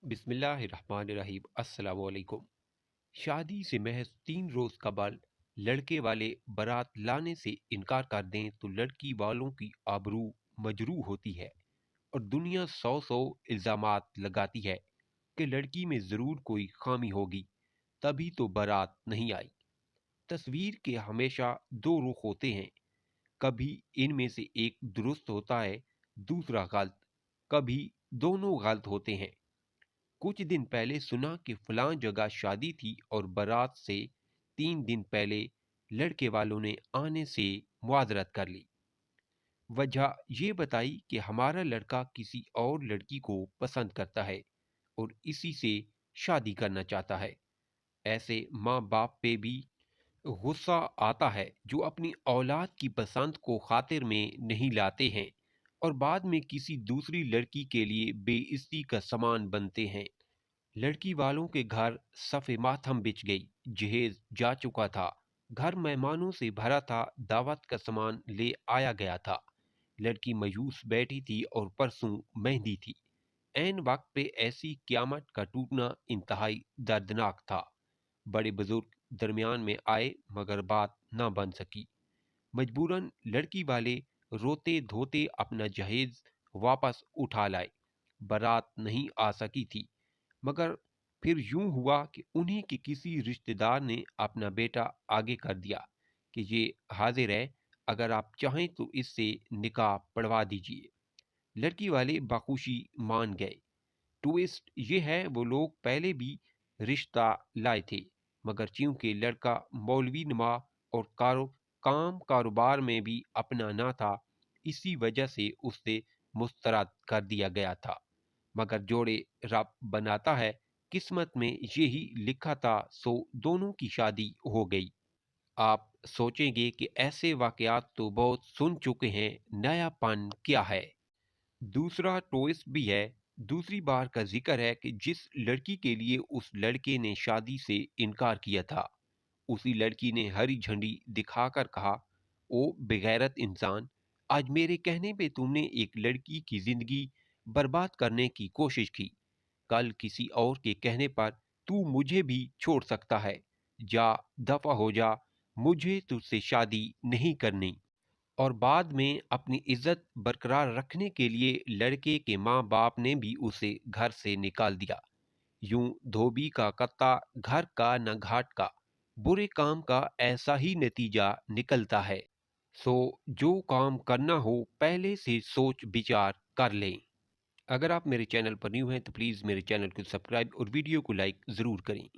बिस्मिल्लाहिर्रहमानिर्रहीम। अस्सलाम वालेकुम। शादी से महज 3 रोज कबल लड़के वाले बारात लाने से इनकार कर दें तो लड़की वालों की आबरू मजरू होती है और दुनिया सौ सौ इल्जामात लगाती है कि लड़की में जरूर कोई खामी होगी, तभी तो बारात नहीं आई। तस्वीर के हमेशा दो रुख होते हैं, कभी इनमें से एक दुरुस्त होता है, दूसरा गलत, कभी दोनों गलत होते हैं। कुछ दिन पहले सुना कि फलां जगह शादी थी और बारात से 3 दिन पहले लड़के वालों ने आने से मुआजरत कर ली। वजह ये बताई कि हमारा लड़का किसी और लड़की को पसंद करता है और इसी से शादी करना चाहता है। ऐसे माँ बाप पे भी गुस्सा आता है जो अपनी औलाद की पसंद को खातिर में नहीं लाते हैं और बाद में किसी दूसरी लड़की के लिए बेइज्जती का सामान बनते हैं। लड़की वालों के घर सफ़े मातम बिछ गई। जहेज जा चुका था, घर मेहमानों से भरा था, दावत का सामान ले आया गया था। लड़की मायूस बैठी थी और परसों मेहंदी थी। ऐन वक्त पे ऐसी क्यामत का टूटना इंतहाई दर्दनाक था। बड़े बुजुर्ग दरमियान में आए मगर बात ना बन सकी। मजबूरन लड़की वाले रोते धोते अपना जहेज वापस उठा लाए। बारात नहीं आ सकी थी, मगर फिर यूं हुआ कि उन्हीं के किसी रिश्तेदार ने अपना बेटा आगे कर दिया कि ये हाजिर है, अगर आप चाहें तो इससे निकाह पढ़वा दीजिए। लड़की वाले बखुशी मान गए। ट्विस्ट ये है, वो लोग पहले भी रिश्ता लाए थे, मगर चूंकि लड़का मौलवी नमा और कारोबार में भी अपना ना था, इसी वजह से उससे मुस्तरद कर दिया गया था। मगर जोड़े रब बनाता है, किस्मत में यही लिखा था, सो दोनों की शादी हो गई। आप सोचेंगे कि ऐसे वाकयात तो बहुत सुन चुके हैं, नयापन क्या है। दूसरा ट्विस्ट भी है। दूसरी बार का जिक्र है कि जिस लड़की के लिए उस लड़के ने शादी से इनकार किया था, उसी लड़की ने हरी झंडी दिखाकर कहा, ओ बेगैरत इंसान, आज मेरे कहने पे तुमने एक लड़की की जिंदगी बर्बाद करने की कोशिश की। कल किसी और के कहने पर तू मुझे भी छोड़ सकता है। जा, दफा हो जा, मुझे तुझसे शादी नहीं करनी। और बाद में अपनी इज्जत बरकरार रखने के लिए लड़के के माँ बाप ने भी उसे घर से निकाल दिया। यूं धोबी का कत्ता, घर का न घाट का। बुरे काम का ऐसा ही नतीजा निकलता है। सो जो काम करना हो पहले से सोच विचार कर लें। अगर आप मेरे चैनल पर न्यू हैं तो प्लीज़ मेरे चैनल को सब्सक्राइब और वीडियो को लाइक ज़रूर करें।